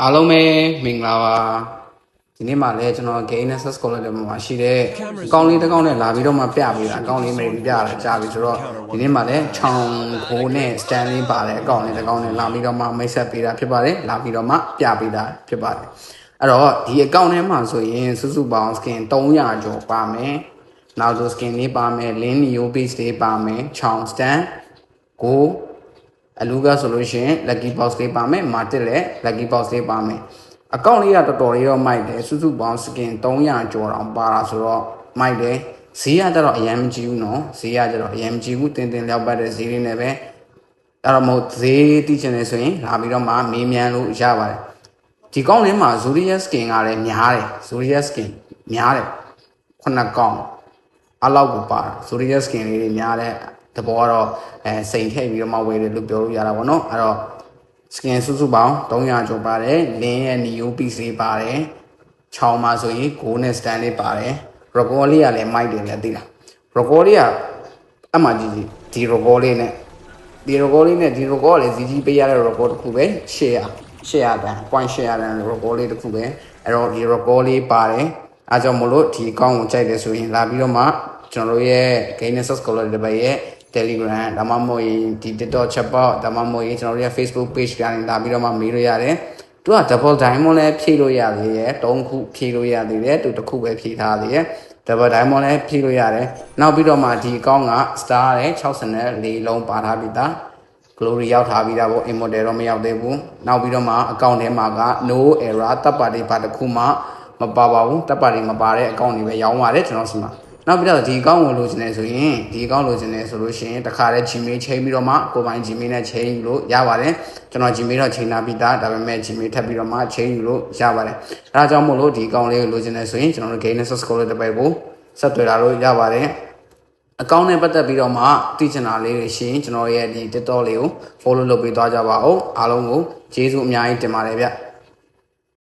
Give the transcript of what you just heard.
အားလုံးပဲမင်္ဂလာပါဒီနေ့မှလည်းကျွန်တော် Gain Access College မှာရှိတဲ့အကောင့်လေးတစ်ကောင့်နဲ့လာပြီးတော့မှပြပေးတာအကောင့်လေးမယ်ပြရတာကြာပြီဆိုတော့ဒီနေ့မှလည်းချောင်းခိုးနဲ့ stand လေးပါတဲ့အကောင့်လေးတစ်ကောင့်နဲ့လာပြီးတော့မှမိတ်ဆက်ပေးတာဖြစ်ပါတယ်လာပြီးတော့မှပြပေးတာဖြစ်ပါတယ်အဲ့တော့ဒီအကောင့်ထဲမှာဆိုရင်စုစုပေါင်း skin 300ကျော်ပါမယ်နောက်ဆို skin လေးပါမယ် link neo base လေးပါမယ်ချောင်း stand ကိုအလူကဆိုလို့ရှိရင် lucky box လေးပါမယ်မာတစ်လည်း lucky box လေးပါမယ်အကောင့်လေးကတော်တော်လေးတော့မိုက်တယ်စုစုပေါင်း skin 300ကျော်တောင်ပါတာဆိုတော့မိုက်တယ်ဈေးကကျတော့အရင်မကြည့်ဘူးနော်ဈေးကကျတော့အရင်မကြည့်ဘူးတင်တင်လျောက်ပတ်တဲ့ဈေးလေးနဲ့ပဲအဲ့တော့မဟုတ်ဈေးသိချင်တယ်ဆိုရင်လာပြီးတော့မှမေးမြန်းလို့ရပါတယ်ဒီကောင့်လေးမှာ Zodiac skin ကလည်းများတယ် Zodiac skin များတယ်ခုနကောင့်အလောက်ကိုပါ Zodiac skin လေးတွေများတဲ့တဘောကတော့စိန်ထည့်ပြီးတော့မှဝယ်တယ်လို့ပြောလို့ရတာပေါ့နော်အဲ့တော့ skin စုစုပေါင်း300ကျော်ပါတယ် link ရဲ့ neo piece လေးပါတယ်ချောင်းမှာဆိုရင် go နဲ့ stand လေးပါတယ် record လေးကလည်းမိုက်တယ်လည်းသိလား record လေးကအမှကြီးဒီ record လေးနဲ့ဒီ record လေးနဲ့ဒီ record ကလည်း ZG ပေးရတဲ့ record တစ်ခုပဲ share တန်း point share တန်း record လေးတစ်ခုပဲအဲ့တော့ဒီ record လေးပါတယ်အားကြောင့်မလို့ဒီအကောင့်ကိုကြိုက်တယ်ဆိုရင်လာပြီးတော့မှကျွန်တော်တို့ရဲ့ Gain Access College တစ်ပတ်ရဲ့ Telegram ဒါမှမဟုတ်ဒီ TikTok chatbot ဒါမှမဟုတ်ကျွန်တော်တို့ရဲ့ Facebook page ကနေလာပြီးတော့မှမေးလို့ရတယ်သူက double diamond လည်းဖြည့်လို့ရသေးတယ်3ခုဖြည့်လို့ရသေးတယ်သူတစ်ခုပဲဖြည့်ထားသေးတယ် double diamond လည်းဖြည့်လို့ရတယ်နောက်ပြီးတော့မှဒီအကောင့်က star နဲ့64လုံးပါထားပြီးသား glory ရောက်ထားပြီးသားပေါ့ immortal တော့မရောက်သေးဘူးနောက်ပြီးတော့မှအကောင့်ထဲမှာက no error တပ်ပါလေးပါတစ်ခုမှမပါပါဘူးတပ်ပါလေးမပါတဲ့အကောင့်တွေပဲရောင်းပါတယ်ကျွန်တော်စီမှာနောက်ပြီးတော့ဒီအကောင့်ကိုလိုချင်နေဆိုရင်ဒီအကောင့်လိုချင်နေဆိုလို့ရှိရင်တခါတည်း Gmail ချိန်ပြီးတော့မှကိုပိုင် Gmail နဲ့ချိန်ယူလို့ရပါတယ်ကျွန်တော် Gmail တော့ချိန်ထားပြီးသားဒါပေမဲ့ Gmail ထပ်ပြီးတော့မှချိန်ယူလို့ရပါတယ်အဲဒါကြောင့်မို့လို့ဒီအကောင့်လေးကိုလိုချင်နေဆိုရင်ကျွန်တော်တို့ Gain Access College တစ်ပတ်ကိုဆက်သွယ်လာလို့ရပါတယ်အကောင့်နဲ့ပတ်သက်ပြီးတော့မှသိချင်တာလေးတွေရှိရင်ကျွန်တော်ရဲ့ဒီ TikTok လေးကို follow လုပ်ပေးသွားကြပါဦးအားလုံးကိုကျေးဇူးအများကြီးတင်ပါတယ်ဗျ